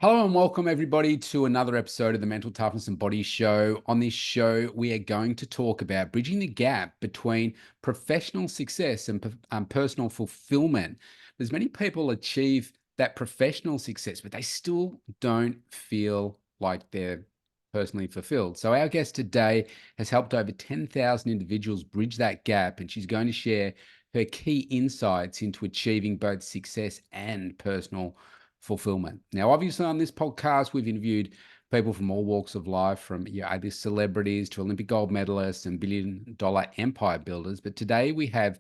Hello and welcome everybody to another episode of the Mental Toughness and Body Show. On this show, we are going to talk about bridging the gap between professional success and personal fulfillment. There's many people achieve that professional success, but they still don't feel like they're personally fulfilled. So our guest today has helped over 10,000 individuals bridge that gap, and she's going to share her key insights into achieving both success and personal fulfillment. Now, obviously, on this podcast, we've interviewed people from all walks of life, from either celebrities to Olympic gold medalists and billion-dollar empire builders. But today we have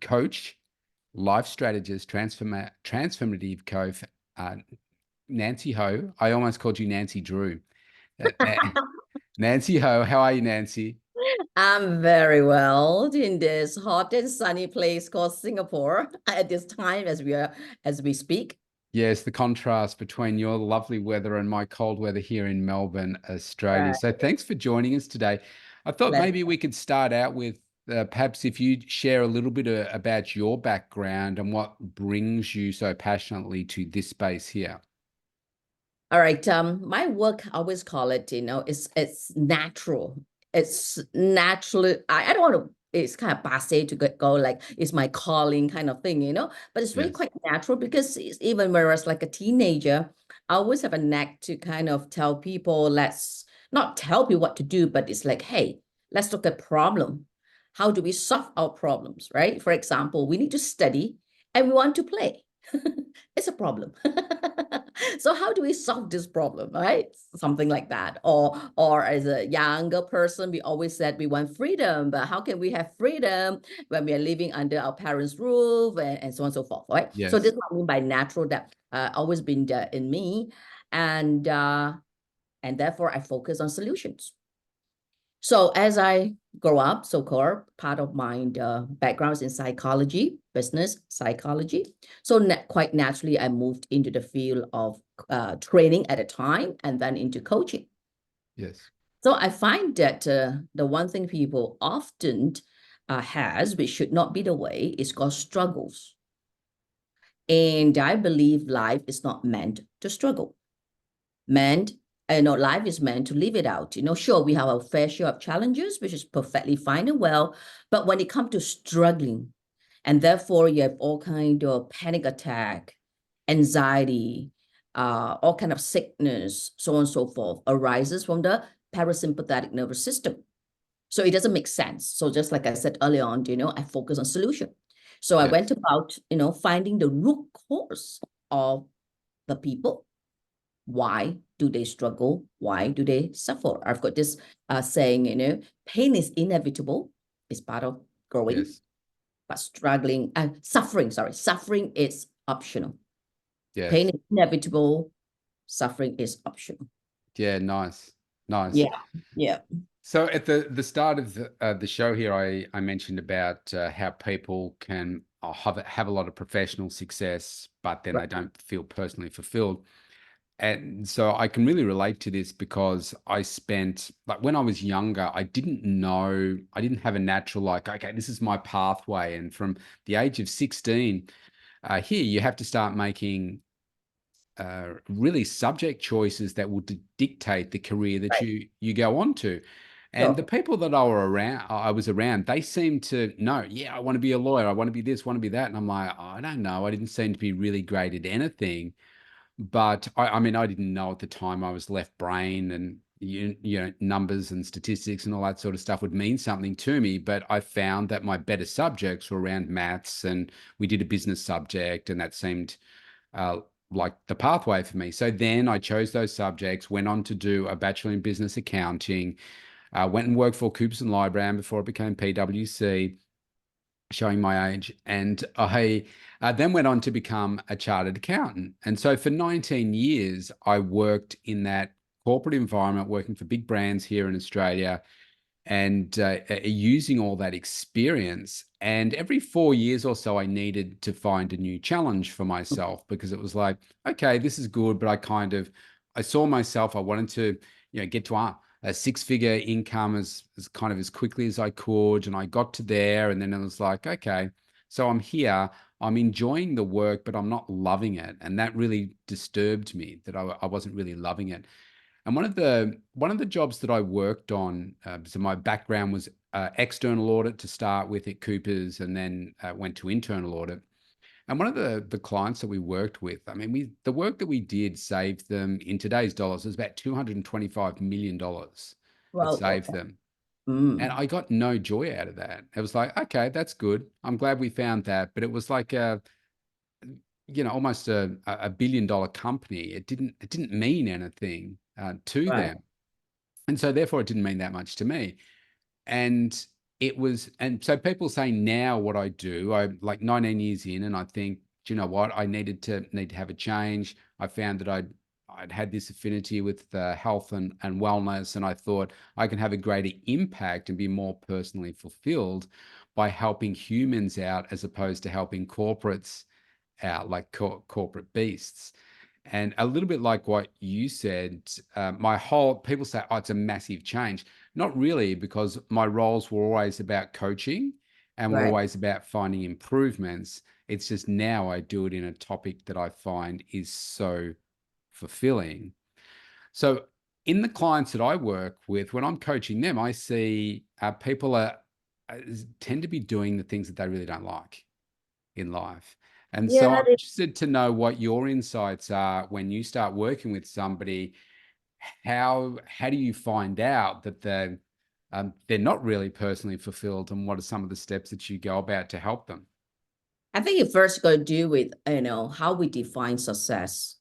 coach, life strategist, transformative coach, Nancy Ho. I almost called you Nancy Drew. Nancy Ho, how are you, Nancy? I'm very well in this hot and sunny place called Singapore at this time as we speak. Yes, the contrast between your lovely weather and my cold weather here in Melbourne, Australia. Right. So thanks for joining us today. I thought Let maybe we could start out with perhaps if you share a little bit about your background and what brings you so passionately to this space here. All right. My work, I always call it, it's natural. It's naturally, I don't want to, it's kind of passe to go like it's my calling kind of thing. But it's really Yes. quite natural because even when I was like a teenager, I always have a knack to kind of tell people, let's not tell people what to do, but it's like, hey, let's look at problem. How do we solve our problems, right? For example, we need to study and we want to play. It's a problem. So how do we solve this problem, right? Something like that. Or as a younger person, we always said we want freedom, but how can we have freedom when we are living under our parents' roof and so on and so forth, right? So this Yes. is what I mean by natural that always been there in me, and uh, and therefore I focus on solutions. So as I grow up, so-called part of my background is in psychology, business psychology. So quite naturally, I moved into the field of training at a time and then into coaching. Yes. So I find that the one thing people often has, which should not be the way, is called struggles. And I believe life is not meant to struggle. Meant life is meant to live it out. Sure, we have our fair share of challenges, which is perfectly fine and well. But when it comes to struggling, and therefore you have all kind of panic attack, anxiety, all kind of sickness, so on and so forth, arises from the parasympathetic nervous system. So it doesn't make sense. So just like I said earlier on, I focus on solution. So I went Yes. about, finding the root cause of the people. Why do they struggle? Why do they suffer? I've got this saying, pain is inevitable, it's part of growing, Yes. but suffering is optional. Pain Yes. is inevitable, suffering is optional. Yeah. Nice. Nice. Yeah, yeah, So at the start of the show here, I mentioned about how people can have a lot of professional success, but then right, they don't feel personally fulfilled. And so I can really relate to this because I spent, like, when I was younger, I didn't know, I didn't have a natural, like, okay, this is my pathway. And from the age of 16, here you have to start making really subject choices that will dictate the career that right. you go on to. And the Sure. people that I was around, they seemed to know, yeah, I want to be a lawyer, I want to be this, want to be that. And I'm like, oh, I don't know. I didn't seem to be really great at anything. But I mean, I didn't know at the time I was left brain, and numbers and statistics and all that sort of stuff would mean something to me. But I found that my better subjects were around maths, and we did a business subject, and that seemed uh, like the pathway for me. So then I chose those subjects, went on to do a bachelor in business accounting, went and worked for Coops and Lybrand before it became PwC, showing my age. And I then went on to become a chartered accountant. And so for 19 years, I worked in that corporate environment, working for big brands here in Australia, and using all that experience. And every 4 years or so, I needed to find a new challenge for myself, because it was like, okay, this is good, but I saw myself, I wanted to, get to a six-figure income as kind of as quickly as I could. And I got to there, and then it was like, okay, so I'm here. I'm enjoying the work, but I'm not loving it. And that really disturbed me, that I wasn't really loving it. And one of the jobs that I worked on, so my background was external audit to start with at Coopers, and then went to internal audit. And one of the clients that we worked with, I mean, the work that we did saved them in today's dollars, it was about $225 million. It Wow. saved Okay. them. And Mm, I got no joy out of that. It was like, okay, that's good. I'm glad we found that. But it was like almost a $1 billion company. It didn't mean anything to right. them. And so therefore it didn't mean that much to me. And and so people say now what I do, I like 19 years in, and I think, do you know what? I need to have a change. I found that I'd had this affinity with health and wellness, and I thought I can have a greater impact and be more personally fulfilled by helping humans out as opposed to helping corporates out, like corporate beasts. And a little bit like what you said, people say, oh, it's a massive change. Not really, because my roles were always about coaching and were Right. always about finding improvements. It's just now I do it in a topic that I find is so fulfilling. So, in the clients that I work with, when I'm coaching them, I see people uh, tend to be doing the things that they really don't like in life. And Yeah, so I'm that is. interested to know what your insights are when you start working with somebody. How do you find out that they're not really personally fulfilled, and what are some of the steps that you go about to help them? I think it first got to do with, how we define success.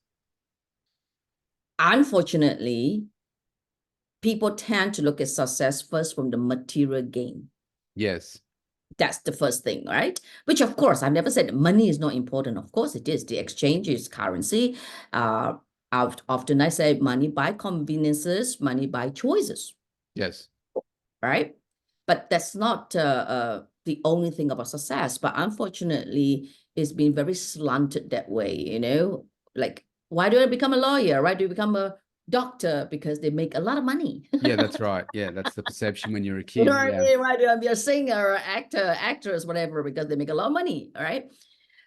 Unfortunately, people tend to look at success first from the material gain. Yes, That's the first thing, right? Which, of course, I've never said money is not important. Of course, it is. The exchange is currency. Uh, Often I say money buy conveniences, money buy choices, yes, right? But that's not the only thing about success. But unfortunately, it's been very slanted that way. Like, why do I become a lawyer? Why do you become a doctor? Because they make a lot of money. yeah, that's right. Yeah, that's the perception when you're a You know kid. what I Yeah, mean? Why do I be a singer or actor, actress, whatever? Because they make a lot of money, all right?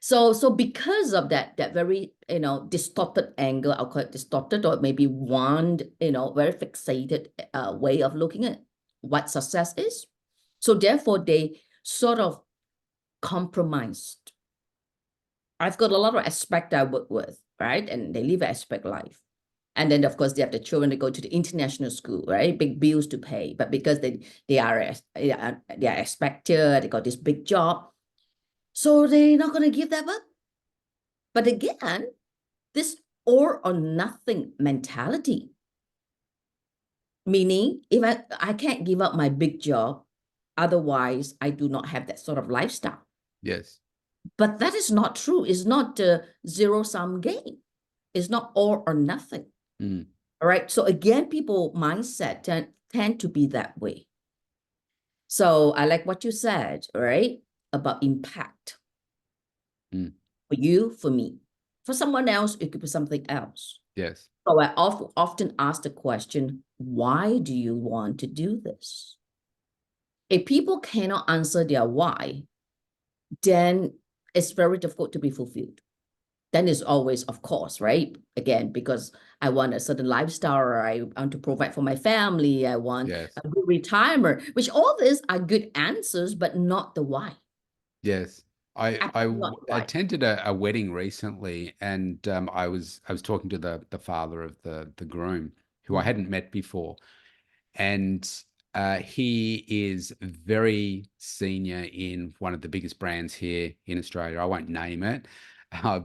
So because of that very distorted angle, I'll call it distorted, or maybe one very fixated way of looking at what success is. So therefore, they sort of compromised. I've got a lot of aspect I work with, right? And they live an aspect life. And then, of course, they have the children that go to the international school, right? Big bills to pay. But because they are expected, they got this big job, so they're not going to give that up. But again, this all or nothing mentality, meaning if I can't give up my big job, otherwise I do not have that sort of lifestyle. yes, But that is not true. It's not a zero-sum game. It's not all or nothing. mm, All right. So again, people mindset tend to be that way. So I like what you said, right? About impact mm, for you, for me. For someone else, it could be something else. yes, So I often ask the question, why do you want to do this? If people cannot answer their why, then it's very difficult to be fulfilled. Then it's always, of course, right? Again, because I want a certain lifestyle, or I want to provide for my family, I want yes. a good retirement, which all these are good answers, but not the why. Yes. Absolutely not the why. Attended a wedding recently, and I was talking to the father of the groom, who I Mm. hadn't met before, and he is very senior in one of the biggest brands here in Australia. I won't name it,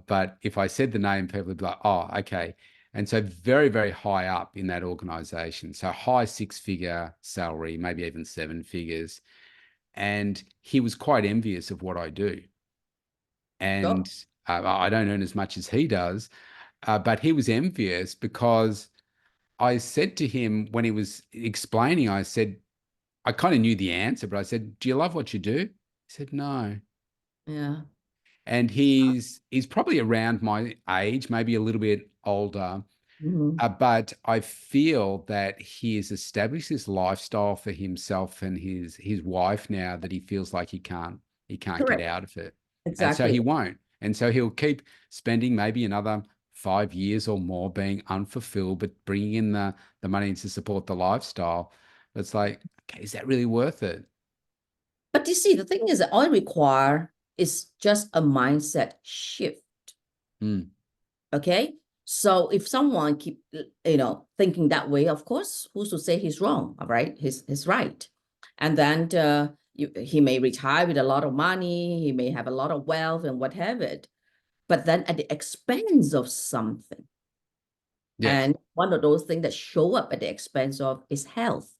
but if I said the name, people would be like, "Oh, okay." And so very, very high up in that organization. So high six-figure salary, maybe even seven figures. And he was quite envious of what I do. Sure. And I don't earn as much as he does, but he was envious because I said to him when he was explaining, I said, I kind of knew the answer, but I said, "Do you love what you do?" He said, "No." Yeah. And he's probably around my age, maybe a little bit older, Mhm. but I feel that he has established this lifestyle for himself and his wife now that he feels like he can't get Correct. out of it. And so Exactly. he won't. And so he'll keep spending maybe another 5 years or more being unfulfilled, but bringing in the money to support the lifestyle. It's like, okay, is that really worth it? But you see, the thing is that all it require is just a mindset shift. Mm, Okay. So if someone keep, thinking that way, of course, who's to say he's wrong? All right. He's right. And then he may retire with a lot of money. He may have a lot of wealth and what have it, but then at the expense of something. yes, And one of those things that show up at the expense of is health.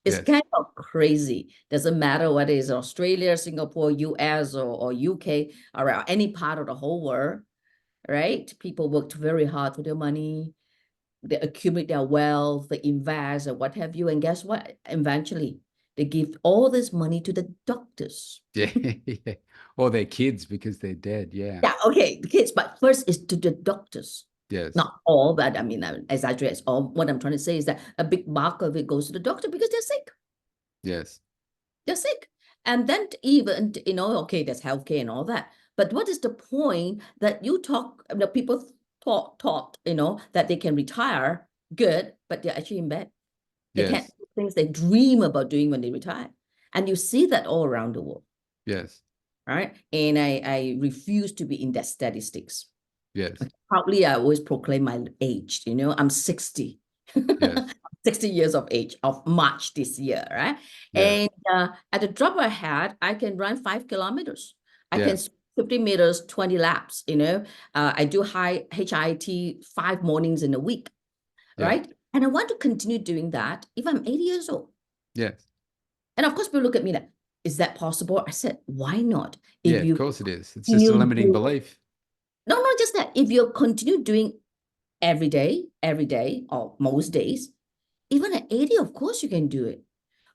It's yes, kind of crazy. Doesn't matter whether it's Australia, Singapore, US, or UK, or any part of the whole world, right? People worked very hard for their money. They accumulate their wealth, they invest, or what have you. And guess what? Eventually, they give all this money to the doctors. yeah, yeah. Or their kids because they're dead. Yeah, Yeah, okay, the kids, but first is to the doctors. yes, Not all, but I mean, I exaggerate all. What I'm trying to say is that a big bulk of it goes to the doctor because they're sick. yes, They're sick. And then even, okay, there's healthcare and all that. But what is the point that you talk, the people thought, that they can retire good, but they're actually in bed. They can't yes, do things they dream about doing when they retire. And you see that all around the world, yes, right? And I refuse to be in that statistics. yes, Probably I always proclaim my age, I'm 60. yes, 60 years of age of March this year, right? yes, And at the drop of a hat, I can run 5 kilometers. I can yeah, 50 meters, 20 laps, I do high HIIT 5 mornings in a week, yeah, right? And I want to continue doing that if I'm 80 years old. yes, And of course, people look at me like, is that possible? I said, why not? yeah. If Of you course it is. It's just a continue limiting doing, belief. no, not just that. If you continue doing every day, or most days, even at 80, of course you can do it.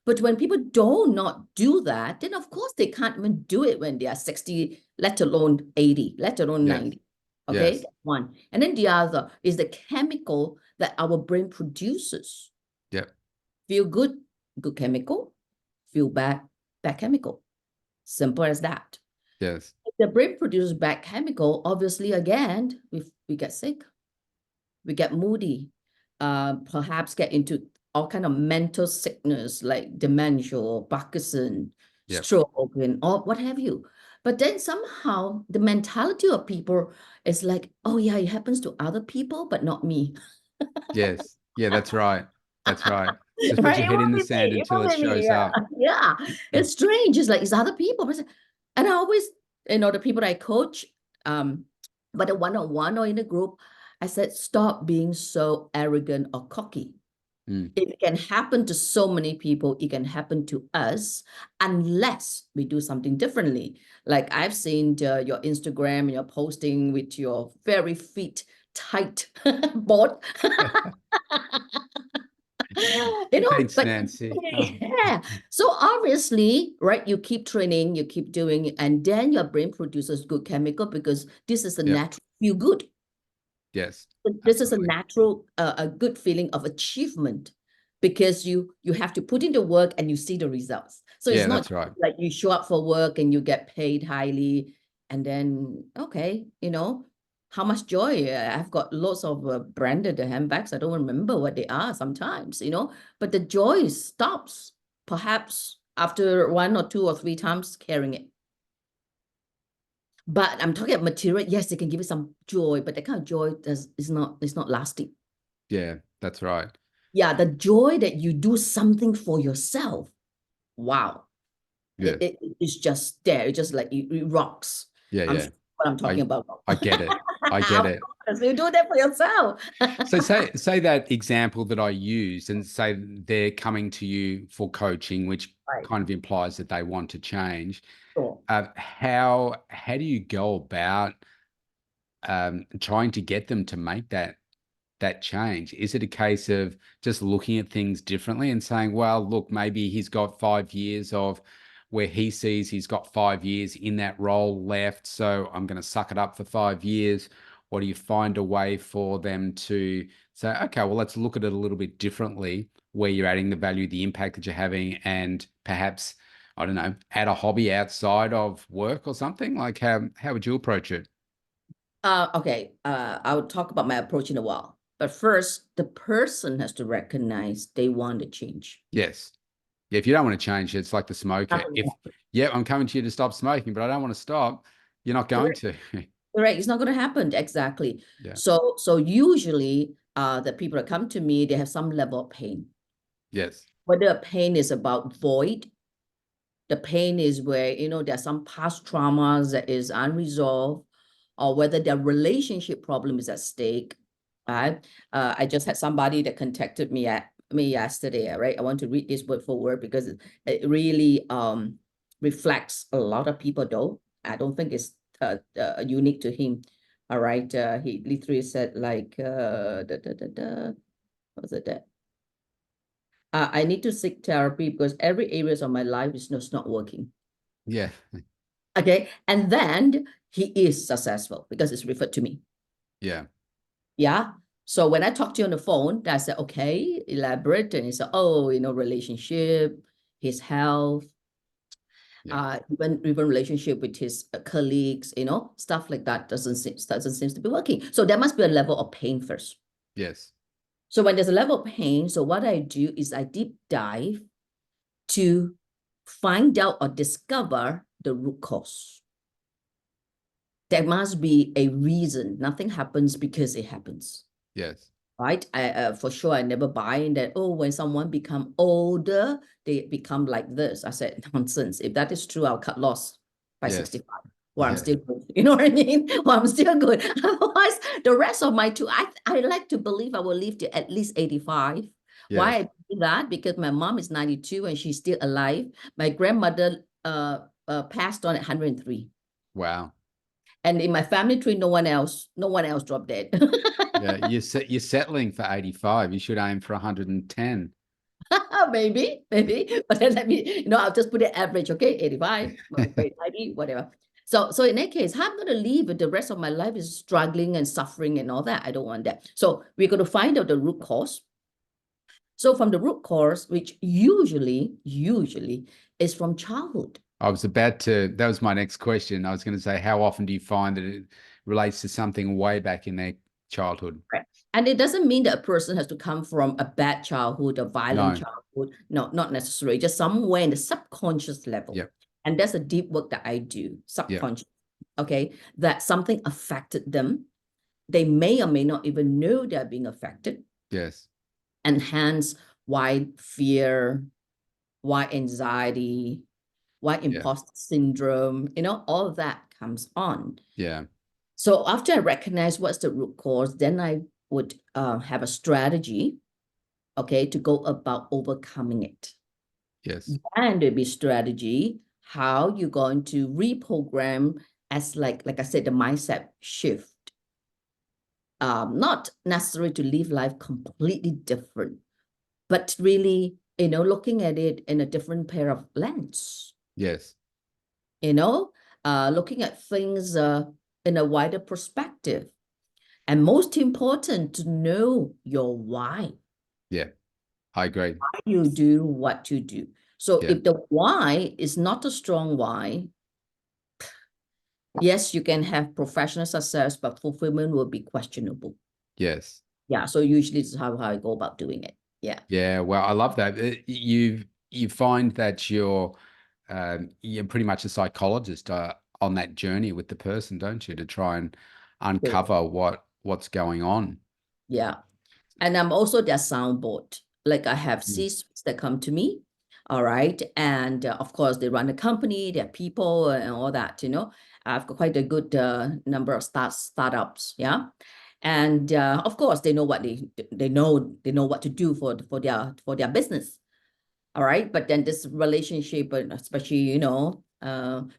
But when people do not do that, then of course they can't even do it when they are 60, let alone 80, let alone Yes, 90. Okay, yes, that's one. And then the other is the chemical that our brain produces. yep, Feel good, good chemical. Feel bad, bad chemical. Simple as that. yes, If the brain produces bad chemical, obviously, again, we get sick, we get moody, perhaps get into all kind of mental sickness like dementia or Parkinson, yep, stroke, and all what have you. But then somehow the mentality of people is like, oh yeah, it happens to other people, but not me. yes. Yeah, that's right. That's right. Just put Right? your It head in won't the be sand me. It until won't it be me. shows Yeah. up. Yeah. It's strange. It's like it's other people. And I always, the people I coach, whether one-on-one or in a group, I said, stop being so arrogant or cocky. Mm, It can happen to so many people. It can happen to us unless we do something differently. Like I've seen your Instagram and you're posting with your very fit, tight board. thanks, But Nancy. Oh, yeah. So obviously, right, you keep training, you keep doing it, and then your brain produces good chemical because this is a yep. natural feel good. Yes, This is a absolutely. natural, a good feeling of achievement because you have to put in the work and you see the results. So it's Yeah, not that's right. like you show up for work and you get paid highly, and then okay, how much joy. I've got lots of branded handbags. I don't remember what they are sometimes, but the joy stops perhaps after one or two or three times carrying it. But I'm talking about material. Yes, they can give you some joy, but that kind of joy is not lasting. Yeah, that's right. Yeah, the joy that you do something for yourself. Wow. Yeah, It's just there. It's just like it rocks. yeah, I'm yeah. sure what I'm talking I about. I get it. I get Of it. course, you do that for yourself. So say that example that I used, and say they're coming to you for coaching, which Right. kind of implies that they want to change. Sure. How do you go about trying to get them to make that change? Is it a case of just looking at things differently and saying, well, look, maybe he's got 5 years of where he sees he's got 5 years in that role left, so I'm going to suck it up for 5 years? Or do you find a way for them to say, okay, well, let's look at it a little bit differently, where you're adding the value, the impact that you're having, and perhaps I don't know, add a hobby outside of work or something? Like how would you approach it? Okay, I'll talk about my approach in a while. But first, the person has to recognize they want to change. Yes. Yeah, if you don't want to change, it's like the smoker. Nothing will If, happen. yeah, I'm coming to you to stop smoking, but I don't want to stop, you're not going Correct. to. Correct. It's not going to happen. Exactly. Yeah. So usually, the people that come to me, they have some level of pain. Yes. Whether a pain is about void, the pain is where, there's some past traumas that is unresolved, or whether their relationship problem is at stake. Right? I just had somebody that contacted me yesterday, right? I want to read this word for word because it really reflects a lot of people, though. I don't think it's unique to him. All right. He literally said like what was it that? I need to seek therapy because every areas of my life is just not working. Yeah. Okay. And then he is successful because it's referred to me. Yeah. Yeah. So when I talked to you on the phone, I said, okay, elaborate. And he said, oh, relationship, his health, Yeah. even relationship with his colleagues, stuff like that doesn't seem to be working. So there must be a level of pain first. Yes. So when there's a level of pain, so what I do is I deep dive to find out or discover the root cause. There must be a reason. Nothing happens because it happens, Yes. right? For sure, I never buy in that, oh, when someone become older, they become like this. I said, nonsense. If that is true, I'll cut loss by Yes. 65. Well, I'm Yeah. still good. You know what I mean? Well, I'm still good. Otherwise, the rest of my I like to believe I will live to at least 85. Why I Yes. do that? Because my mom is 92 and she's still alive. My grandmother passed on at 103. Wow. And in my family tree, no one else dropped dead. Yeah. You're settling for 85. You should aim for 110. maybe. But then I'll just put it average, okay? 85, okay, 90, whatever. So in that case, how I'm going to live with the rest of my life is struggling and suffering and all that. I don't want that. So we're going to find out the root cause. So from the root cause, which usually is from childhood. That was my next question. I was going to say, how often do you find that it relates to something way back in their childhood? Right. And it doesn't mean that a person has to come from a bad childhood, a violent No. childhood. No, not necessarily. Just somewhere in the subconscious level. Yep. And that's a deep work that I do, Yep. subconscious. Okay. That something affected them. They may or may not even know they're being affected. Yes. And hence why fear, why anxiety, why Yeah. imposter syndrome, all of that comes on. Yeah. So after I recognize what's the root cause, then I would have a strategy, okay, to go about overcoming it. Yes. And there'll be strategy, how you're going to reprogram as like I said, the mindset shift. Not necessarily to live life completely different, but really, looking at it in a different pair of lens, Yes. you know, looking at things in a wider perspective. And most important, to know your why. Yeah. I agree. Why you do what you do. So Yeah. if the why is not a strong why, yes, you can have professional success, but fulfillment will be questionable. Yes. Yeah. So usually this is how I go about doing it. Yeah. Yeah. Well, I love that. You find that you're pretty much a psychologist on that journey with the person, don't you, to try and Sure. uncover what's going on. Yeah. And I'm also their soundboard. Like I have Mm. C-suites that come to me. All right. And of course, they run a company, they're people and all that. I've got quite a good number of startups. Yeah. And of course, they know what they know what to do for their business. All right. But then this relationship, and especially,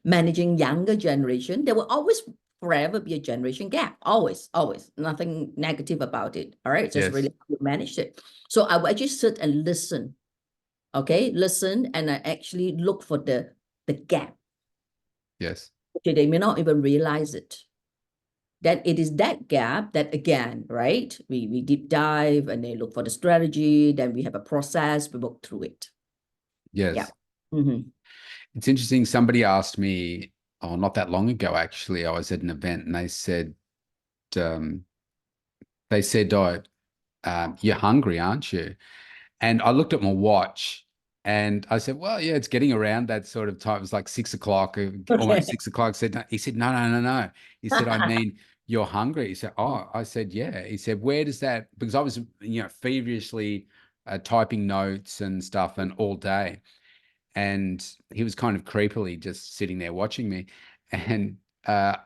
managing younger generation, there will always forever be a generation gap. Always, always. Nothing negative about it. All right. Just Yes. really how you manage it. So I will actually sit and listen. Okay. Listen. And I actually look for the gap. Yes. Okay. They may not even realize it. That it is that gap that again, right? We deep dive and then look for the strategy. Then we have a process. We work through it. Yeah. Yes. Mm-hmm. It's interesting. Somebody asked me, oh, not that long ago, actually, I was at an event and um, they said, oh, you're hungry, aren't you? And I looked at my watch and I said, well, yeah, it's getting around that sort of time. It was like 6 o'clock, almost Okay. 6 o'clock. Said, no. He said, no, no, no, no. He said, I mean, you're hungry. He said, oh, I said, yeah. He said, where does that, because I was, feverishly typing notes and stuff and all day. And he was kind of creepily just sitting there watching me. And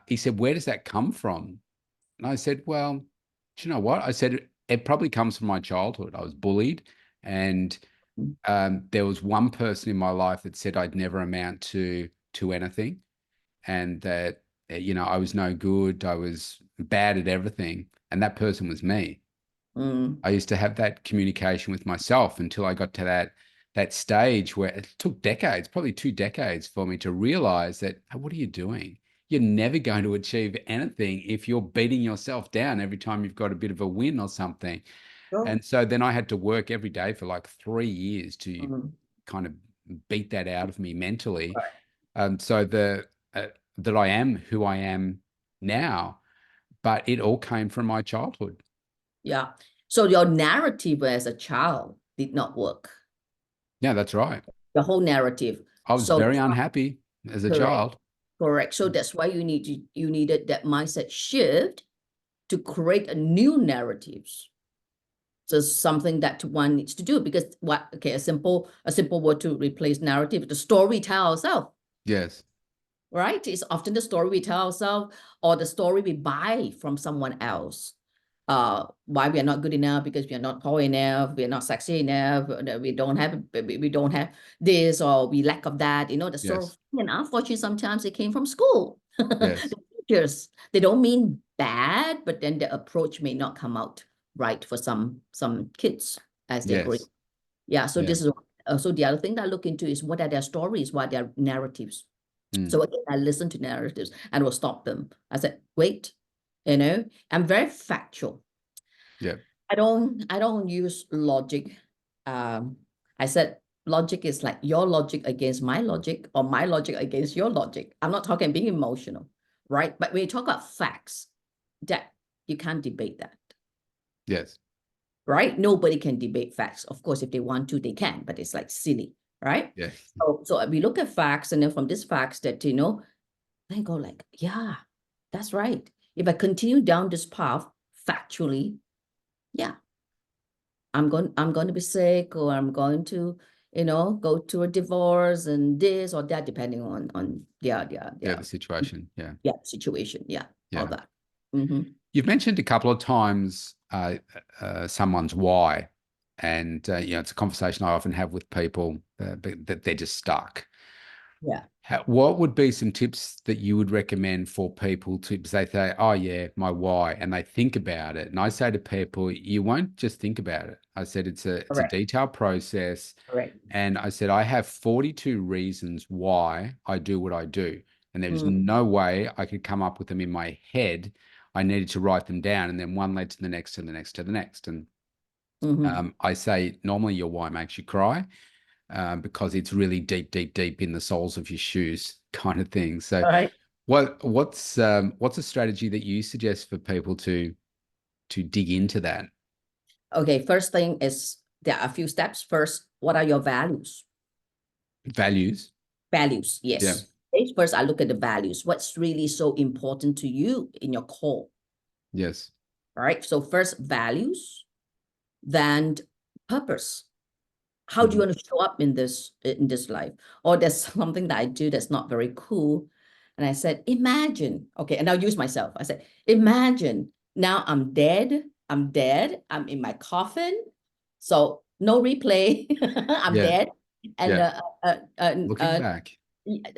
he said, where does that come from? And I said, well, do you know what? I said, it probably comes from my childhood. I was bullied. And there was one person in my life that said I'd never amount to anything, and that I was no good. I was bad at everything, and that person was me. Mm, I used to have that communication with myself until I got to that stage where it took decades, probably 2 decades, for me to realize that, "Hey, what are you doing? You're never going to achieve anything if you're beating yourself down every time you've got a bit of a win or something." sure. And so then I had to work every day for like 3 years to Mm, kind of beat that out of me mentally. right. So that I am who I am now, but it all came from my childhood. Yeah. So your narrative as a child did not work. Yeah, that's right. The whole narrative. I was So very unhappy as a correct, child. correct. So that's why you needed that mindset shift to create a new narratives. So something that one needs to do because what okay, a simple word to replace narrative, the story we tell ourselves, Yes, right? It's often the story we tell ourselves or the story we buy from someone else. Why we are not good enough because we are not tall enough, we are not sexy enough, we don't have this or we lack of that. The sort of yes, thing. And unfortunately, sometimes it came from school. yes, The teachers, they don't mean bad, but then the approach may not come out right for some kids as they're growing. yes, Yeah. So yeah, this is so the other thing that I look into is what are their stories, what are their narratives. mm, So again, I listen to narratives and will stop them. I said, wait, I'm very factual. yeah, I don't use logic. Um, I said logic is like your logic against my logic or my logic against your logic. I'm not talking being emotional, right? But when you talk about facts, that you can't debate that, yes, right? Nobody can debate facts. Of course, if they want to, they can, but it's like silly, right? yeah, So we look at facts, and then from these facts that then go like, yeah, that's right. If I continue down this path factually, yeah, I'm going to be sick, or I'm going to, go to a divorce and this or that, depending on yeah, the situation. Yeah, yeah, situation. Yeah, all yeah. that. Mm-hmm. You've mentioned a couple of times someone's why, and it's a conversation I often have with people that they're just stuck. Yeah. What would be some tips that you would recommend for people to, because they say, oh yeah, my why, and they think about it. And I say to people, you won't just think about it. I said it's a Correct. detailed process. Correct. And I said, I have 42 reasons why I do what I do. And there's Mm, no way I could come up with them in my head. I needed to write them down. And then one led to the next, to the next, to the next. And mm-hmm. I say, normally your why makes you cry, because it's really deep, deep, deep in the soles of your shoes, kind of thing. So, All right. what's a strategy that you suggest for people to dig into that? Okay. First thing is there are a few steps. First, what are your values? Values. Values, Yeah. yes. Okay, first, I look at the values. What's really so important to you in your core? Yes. All right. So first, values, then purpose. How do you Mhm. want to show up in this life? Or there's something that I do that's not very cool. And I said, imagine. Okay, and I'll use myself. I said, imagine now I'm dead. I'm dead. I'm in my coffin. So no replay. I'm Yeah. dead. And Yeah. Looking back.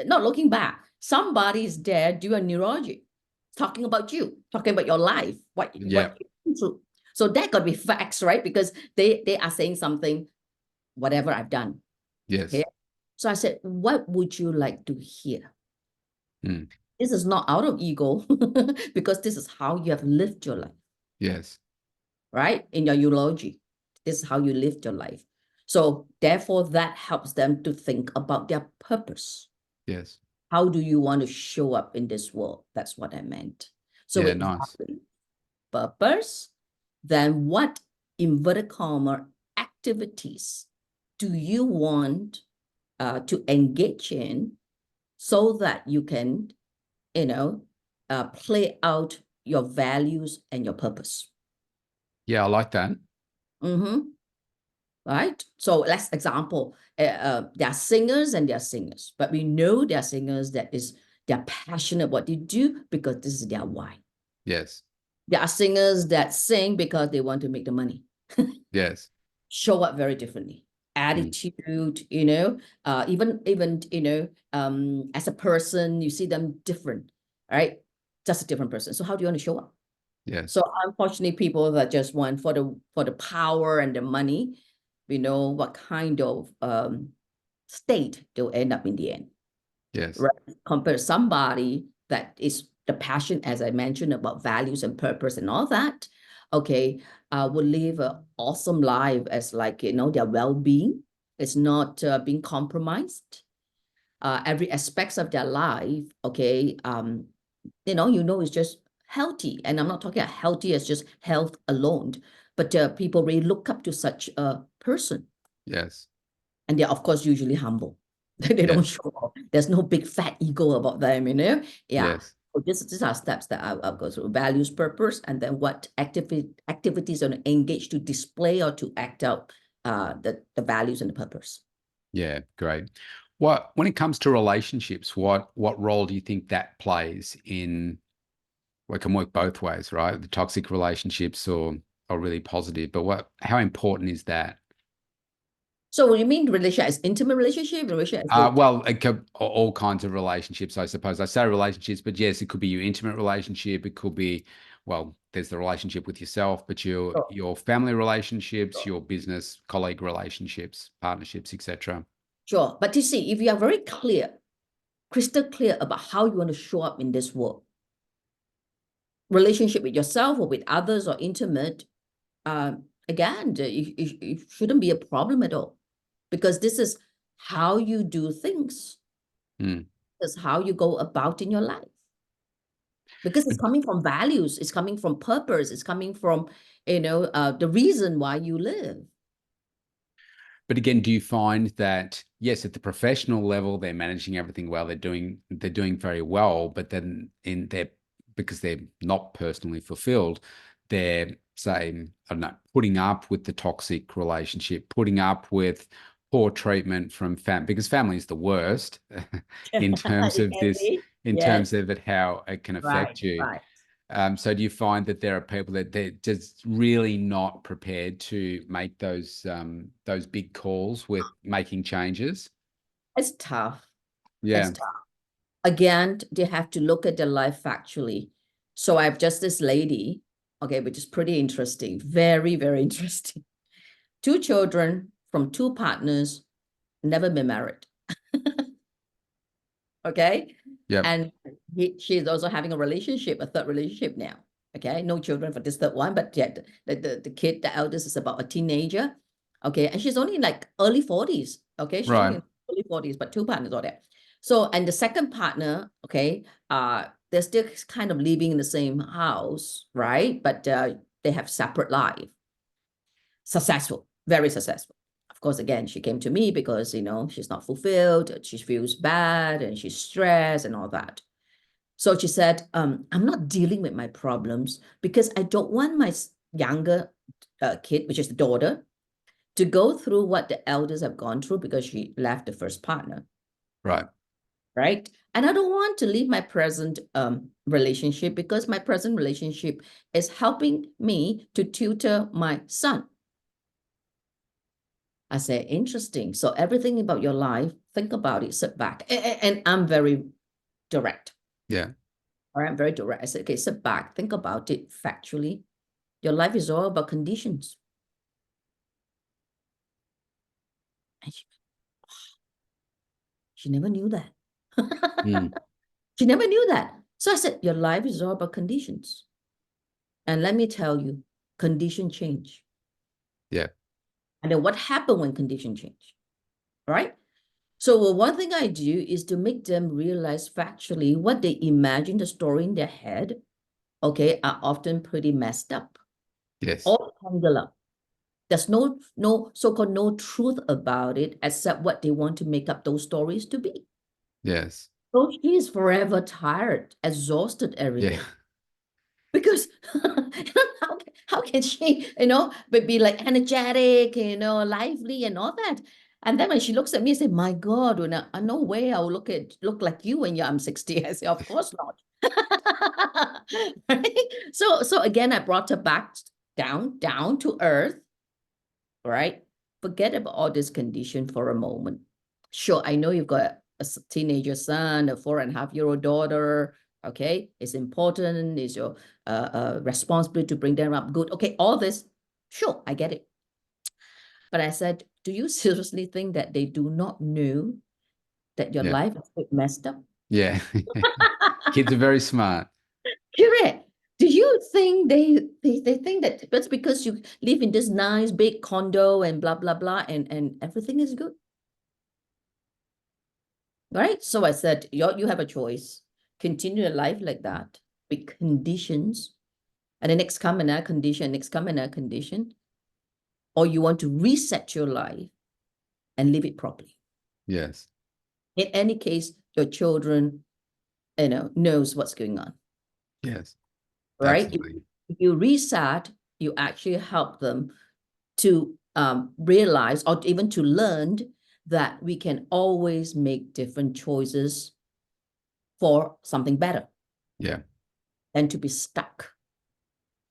not looking back. Somebody is there doing neurology, talking about you, talking about your life, what Yeah. you've been through. So that got to be facts, right? Because they are saying something, whatever I've done. Yes. Okay. So I said, what would you like to hear? Mm. This is not out of ego, because this is how you have lived your life, Yes. right? In your eulogy, this is how you lived your life. So therefore, that helps them to think about their purpose. Yes. How do you want to show up in this world? That's what I meant. So Yeah. with Nice. value, purpose, then what inverted comma activities do you want to engage in so that you can, play out your values and your purpose? Yeah, I like that. Mm-hmm. Right? So let's example, there are singers and there are singers, but we know there are singers they're passionate what they do because this is their why. Yes. There are singers that sing because they want to make the money. Yes. Show up very differently. Mm. Attitude, even as a person, you see them different, right? Just a different person. So how do you want to show up? Yes. So unfortunately, people that just want for the power and the money, we know what kind of state they'll end up in the end, Yes. right? Compared to somebody that is the passion, as I mentioned, about values and purpose and all that, okay, will live an awesome life as like, their well-being. It's not being compromised. Every aspects of their life, okay, it's just healthy. And I'm not talking about healthy as just health alone, but people really look up to such a person. Yes. And they're, of course, usually humble. They don't Yes. show off. There's no big fat ego about them. Yeah. Yes. So these are steps that I'll go through. Values, purpose, and then what activities are engaged to display or to act out the values and the purpose. Yeah. Great. When it comes to relationships, what role do you think that plays in? Well, it can work both ways, right? The toxic relationships or really positive, but how important is that? So you mean relationship as intimate relationship as date? Well, it could all kinds of relationships, I suppose. I say relationships, but yes, it could be your intimate relationship. It could be, well, there's the relationship with yourself, but your Sure, your family relationships, sure. your business colleague relationships, partnerships, etc. Sure. But you see, if you are very clear, crystal clear about how you want to show up in this world, relationship with yourself or with others or intimate, again, it shouldn't be a problem at all because this is how you do things. Mm. This is how you go about in your life. Because it's But coming from values, it's coming from purpose, it's coming from, the reason why you live. But again, do you find that yes, at the professional level, they're managing everything well, they're doing very well, but then in their because they're not personally fulfilled, they're saying, I don't know, putting up with the toxic relationship, putting up with poor treatment from because family is the worst in terms It of can this, be. in Yes, terms of it, how it can right, affect you. right. So do you find that there are people that they're just really not prepared to make those big calls with making changes? It's tough. It's Yeah. tough. Again, they have to look at their life factually. So I have just this lady, okay, which is pretty interesting, very, very interesting. Two children from two partners, never been married. Okay. Yep. And she's also having a relationship, a third relationship now. Okay. No children for this third one, but yet the kid, the eldest is about a teenager. Okay. And she's only in like early 40s. Okay. She's only Right. in early 40s, but two partners all there. So, and the second partner, okay, they're still kind of living in the same house, right? But they have separate life. Successful, very successful. Of course, again, she came to me because, she's not fulfilled, she feels bad and she's stressed and all that. So she said, I'm not dealing with my problems because I don't want my younger kid, which is the daughter, to go through what the elders have gone through because she left the first partner, Right. right? And I don't want to leave my present relationship because my present relationship is helping me to tutor my son. I said, interesting. So everything about your life, think about it, sit back. And I'm very direct. Yeah. All right, I'm very direct. I said, okay, sit back, think about it factually. Your life is all about conditions. And she never knew that. Mm. She never knew that. So I said, your life is all about conditions. And let me tell you, condition change. Yeah. And then what happened when condition change? Right? So one thing I do is to make them realize factually what they imagine the story in their head, okay, are often pretty messed up Yes. or tangled up. There's no so-called no truth about it except what they want to make up those stories to be. Yes. So she is forever tired, exhausted every Yeah. day. Because how can she, but be like energetic, lively and all that. And then when she looks at me and say, my God, no way I'll look like you when I'm 60. I say, of course not. Right? So again, I brought her back down to earth, right? Forget about all this condition for a moment. Sure, I know you've got a teenager son, a 4.5-year-old daughter. Okay, it's important. It's your responsibility to bring them up good. Okay, all this, sure, I get it. But I said, do you seriously think that they do not know that your Yeah. life is a bit messed up? Yeah. Kids are very smart. Correct. Do you think they think that that's because you live in this nice big condo and blah blah blah and everything is good? Right? So I said, you have a choice. Continue your life like that with conditions, and the next come another condition, next come another condition, or you want to reset your life and live it properly. Yes. In any case, your children, knows what's going on, Yes. right? Absolutely. If you reset, you actually help them to realize or even to learn that we can always make different choices for something better Yeah. than to be stuck.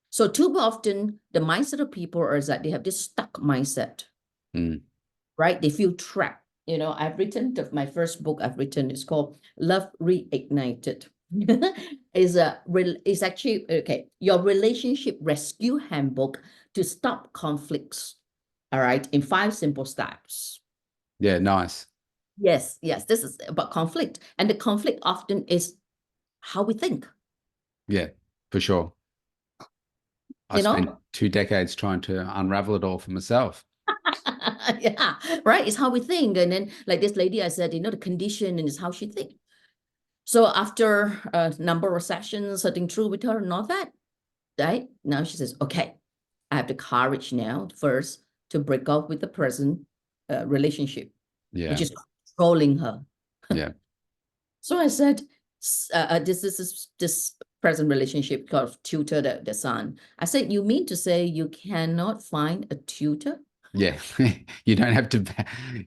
So too often, the mindset of people is that they have this stuck mindset, Mm. right? They feel trapped. I've written my first book I've written is called Love Reignited. Is actually okay. Your relationship rescue handbook to stop conflicts. All right, in 5 simple steps. Yeah. Nice. Yes, yes. This is about conflict, and the conflict often is how we think. Yeah. For sure. I You spent know, 2 decades trying to unravel it all for myself. yeah, right. It's how we think. And then, like this lady, I said, the condition and it's how she think. So after a number of sessions, sitting through with her and all that, right? Now she says, okay, I have the courage now first to break off with the present relationship, which Yeah. is controlling her. Yeah. So I said, this present relationship called tutor the son. I said, you mean to say you cannot find a tutor? Yeah. You don't have to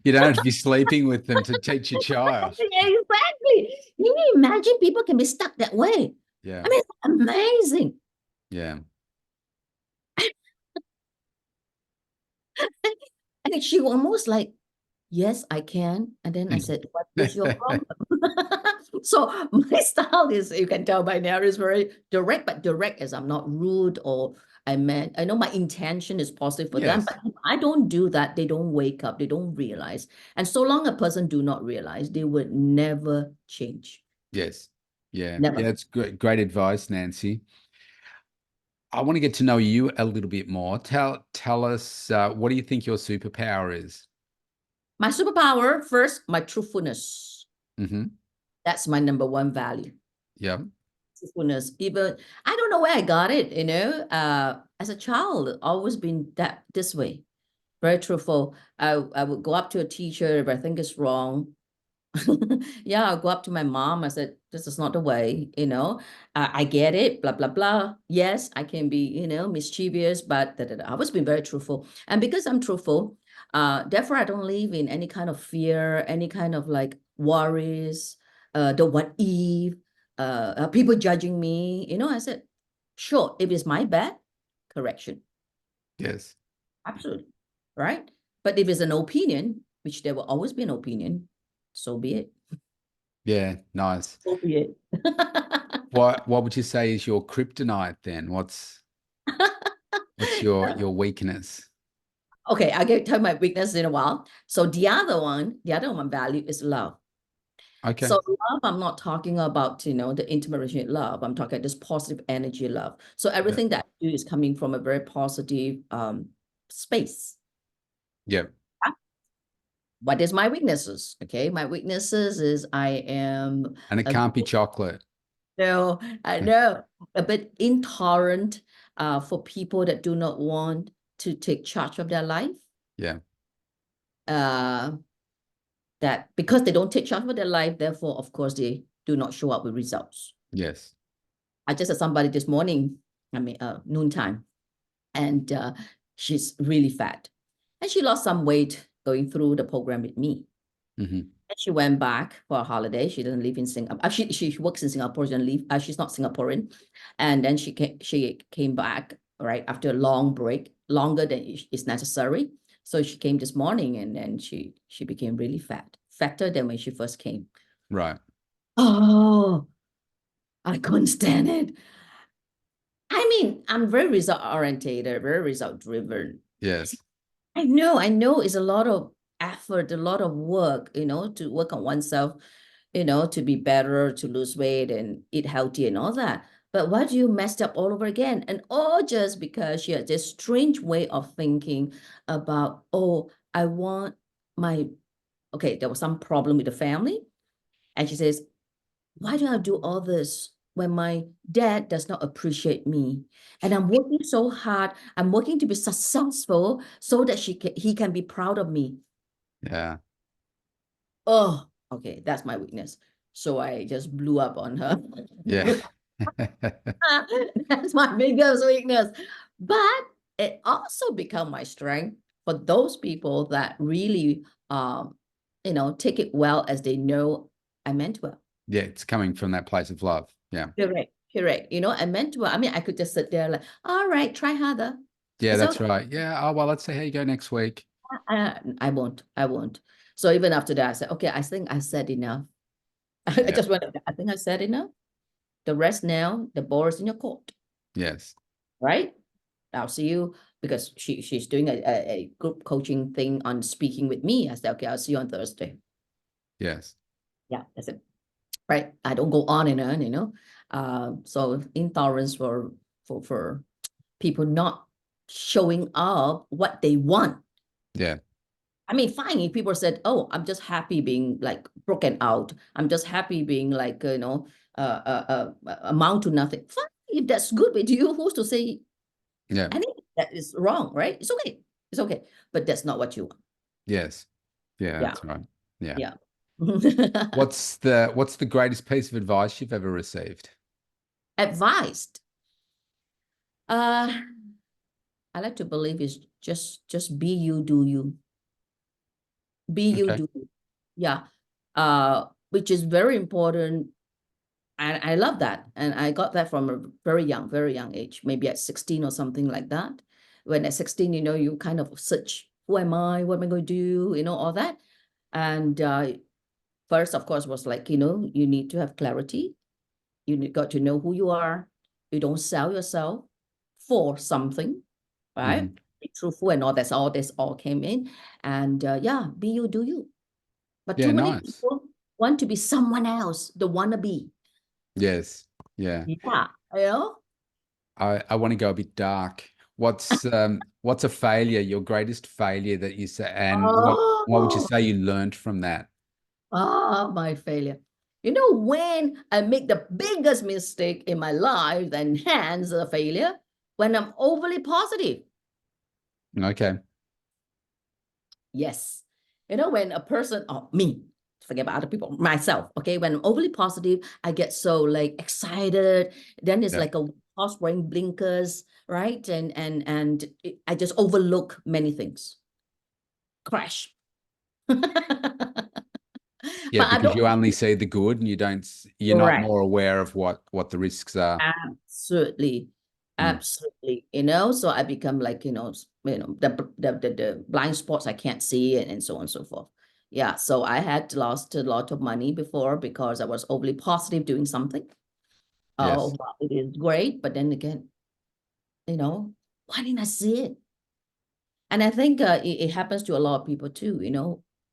you don't have to be sleeping with them to teach your child. Yeah, exactly. Can you imagine people can be stuck that way? Yeah. I mean, it's amazing. Yeah. And she almost like, yes, I can. And then I said, what is your problem? So my style is, you can tell by now, is very direct, but direct as I'm not rude or I know my intention is positive for them, Yes. but if I don't do that, they don't wake up, they don't realize. And so long a person do not realize, they would never change. Yes. Yeah. Yeah. Never. That's great advice, Nancy. I want to get to know you a little bit more. Tell us what do you think your superpower is? My superpower, first, my truthfulness. Mm-hmm. That's my number one value. Yeah. Truthfulness. Even I don't know where I got it, as a child, always been this way. Very truthful. I would go up to a teacher if I think it's wrong. Yeah, I'll go up to my mom. I said, this is not the way, I get it, blah, blah, blah. Yes, I can be, mischievous, but I was being very truthful. And because I'm truthful, therefore I don't live in any kind of fear, any kind of like worries, the what if, people judging me. I said, sure, if it's my bad, correction. Yes. Absolutely. Right? But if it's an opinion, which there will always be an opinion, so be it. Yeah. Nice. So be it. What would you say is your kryptonite then? What's your weakness? Okay, I'll tell my weakness in a while. So the other one value is love. Okay. So love, I'm not talking about, the intimate relationship love. I'm talking this positive energy love. So Yeah. everything that I do is coming from a very positive space. Yeah. what is my weaknesses? Okay, my weaknesses is I am And it a can't be chocolate. no, I know a bit intolerant for people that do not want to take charge of their life. Yeah. Uh, that because they don't take charge of their life, therefore, of course, they do not show up with results. Yes. I just had somebody this morning, noontime, and she's really fat. And she lost some weight going through the program with me. Mm-hmm. And she went back for a holiday. She doesn't live in Singapore. She works in Singapore. She doesn't live. She's not Singaporean. And then she came back right after a long break, longer than is necessary. So she came this morning, and then she became really fat, fatter than when she first came. Right. Oh, I couldn't stand it. I mean, I'm very result orientated, very result driven. Yes. I know it's a lot of effort, a lot of work, to work on oneself, to be better, to lose weight and eat healthy and all that. But why do you messed up all over again? And all just because she had this strange way of thinking about, oh, I want my, okay, there was some problem with the family. And she says, why do I do all this when my dad does not appreciate me? And I'm working so hard. I'm working to be successful so that he can be proud of me. Yeah. Oh, okay, that's my weakness. So I just blew up on her. Yeah. That's my biggest weakness. But it also become my strength for those people that really take it well as they know I meant well. Yeah. It's coming from that place of love. Yeah. Correct, correct. I meant well. I mean, I could just sit there like, all right, try harder. Yeah, It's that's okay. right. Yeah. Oh, well, let's see how you go next week. I won't. I won't. So even after that, I said, okay, I think I said enough. I Yeah. just went, I think I said enough. The rest now, the ball is in your court, Yes. right? I'll see you because she's doing a group coaching thing on speaking with me. I said, okay, I'll see you on Thursday. Yes. Yeah, that's it. Right. I don't go on and on. So intolerance for people not showing up what they want. Yeah. I mean, fine if people said, "Oh, I'm just happy being like broken out. I'm just happy being like amount to nothing." Fine, if that's good with you, who's to say Yeah. anything that is wrong, right? It's okay. It's okay, but that's not what you want. Yes. Yeah, Yeah, that's right. Yeah. yeah. What's the greatest piece of advice you've ever received? Advised. Uh, I like to believe is just be you, do you. Be you, Okay. do you. Yeah. Which is very important. And I love that. And I got that from a very young age, maybe at 16 or something like that. When at 16, you kind of search, who am I? What am I going to do? All that. And first, of course, was like, you need to have clarity. Got to know who you are. You don't sell yourself for something, right? Hmm. Be truthful and all. This all came in. And yeah, be you, do you. But Yeah, too many nice. people want to be someone else, the wannabe. Yes. Yeah. Yeah, you know? I want to go a bit dark. What's a failure, your greatest failure that you say, and what would you Oh, say you learned from that? my failure. When I make the biggest mistake in my life, then hence a failure, when I'm overly positive. Okay. Yes. When a person, or me, forget about other people, myself, okay, when I'm overly positive, I get so like excited. Then it's Yeah. like a horse wearing blinkers, right? And I just overlook many things. Crash. Yeah, But I because don't you only see the good and you're not correct. more aware of what the risks are. Absolutely. Mm. Absolutely. So I become like, the blind spots I can't see and so on and so forth. Yeah. So I had lost a lot of money before because I was overly positive doing something. Oh, Yes. wow, it is great. But then again, why didn't I see it? And I think it happens to a lot of people too.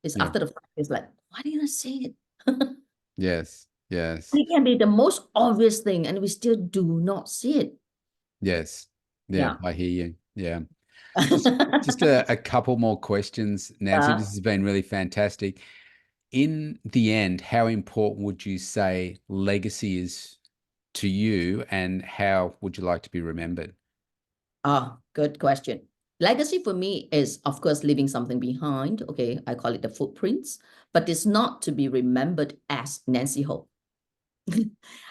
It's Yeah. after the fact, it's like, why didn't I see it? Yes. Yes. It can be the most obvious thing, and we still do not see it. Yes. Yeah, Yeah. I hear you. Yeah. Just just a couple more questions, Nancy. Uh, This has been really fantastic. In the end, how important would you say legacy is to you, and how would you like to be remembered? good question. Legacy for me is, of course, leaving something behind. Okay, I call it the footprints, but it's not to be remembered as Nancy Ho.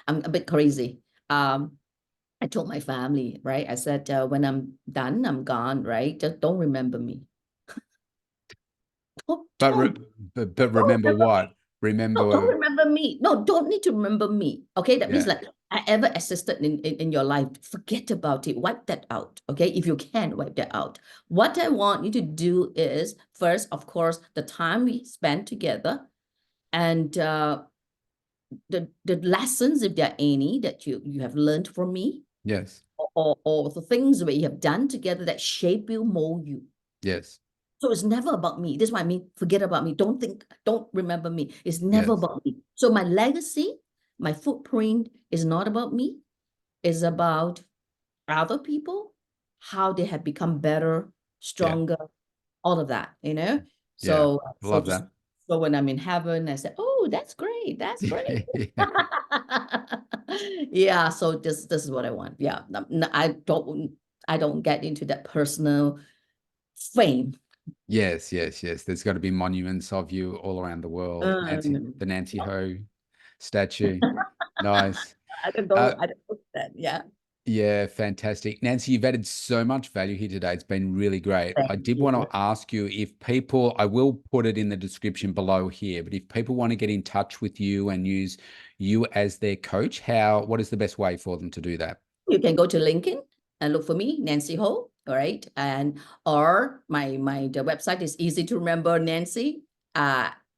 I'm a bit crazy. Um, I told my family, right? I said, when I'm done, I'm gone, right? Just don't remember me. Don't, But don't, but don't remember remember what? No, don't Remember, remember me. No, don't need to remember me. Okay, that means yeah, like I ever existed in your life. Forget about it. Wipe that out. Okay, if you can wipe that out. What I want you to do is first, of course, the time we spent together and the lessons, if there are any, that you have learned from me, yes, or the things where you have done together that shape you, mold you. yes, So it's never about me. This is what I mean. Forget about me. Don't think, don't remember me. It's never yes, about me. So my legacy, my footprint is not about me. It's about other people, how they have become better, yeah, stronger, all of that, you know? yeah. So so Love just that. so when I'm in heaven, I say, oh, that's great. That's great. Yeah. Yeah, so this is what I want. Yeah. I don't get into that personal fame. Yes, yes, yes. There's got to be monuments of you all around the world. Nancy, Um, the Nancy Ho statue. Nice. I don't know. Uh, I don't know that. Yeah. yeah, fantastic. Nancy, you've added so much value here today. It's been really great. I Thank did want you. to ask you if people, I will put it in the description below here, but if people want to get in touch with you and use you as their coach, what is the best way for them to do that? You can go to LinkedIn and look for me, Nancy Ho. All right. And or the website is easy to remember, Nancy.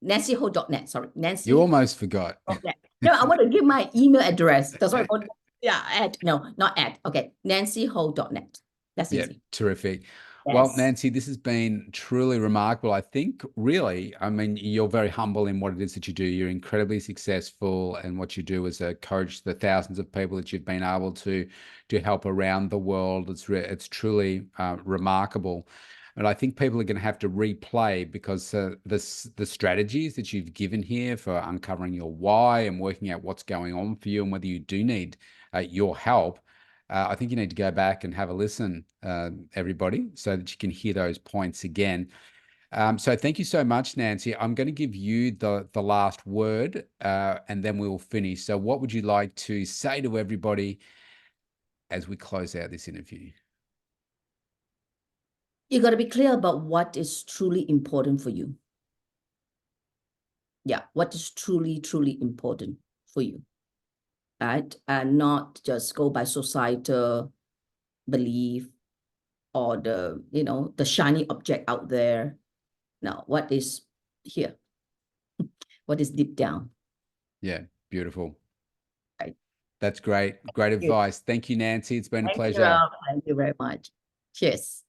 NancyHo.net. Sorry, You Nancy. almost forgot. Okay. No, I want to give my email address. That's why I want, yeah, add. No, not add. Okay. NancyHo.net. That's Yeah, easy. terrific. Well, Yes. Nancy, this has been truly remarkable. I think, really, I mean, you're very humble in what it is that you do. You're incredibly successful in what you do as a coach, the thousands of people that you've been able to help around the world. It's truly remarkable. And I think people are going to have to replay because the strategies that you've given here for uncovering your why and working out what's going on for you and whether you do need your help. I think you need to go back and have a listen, everybody, so that you can hear those points again. So thank you so much, Nancy. I'm going to give you the last word, and then we will finish. So what would you like to say to everybody as we close out this interview? You got to be clear about what is truly important for you. Yeah. What is truly, truly important for you. Right. And not just go by societal belief or the shiny object out there. Now, what is here? What is deep down? Yeah, beautiful. Right. That's great. Great Thank you. advice. Thank you, Nancy. It's been a Thank you, pleasure. Rob. Thank you very much. Cheers.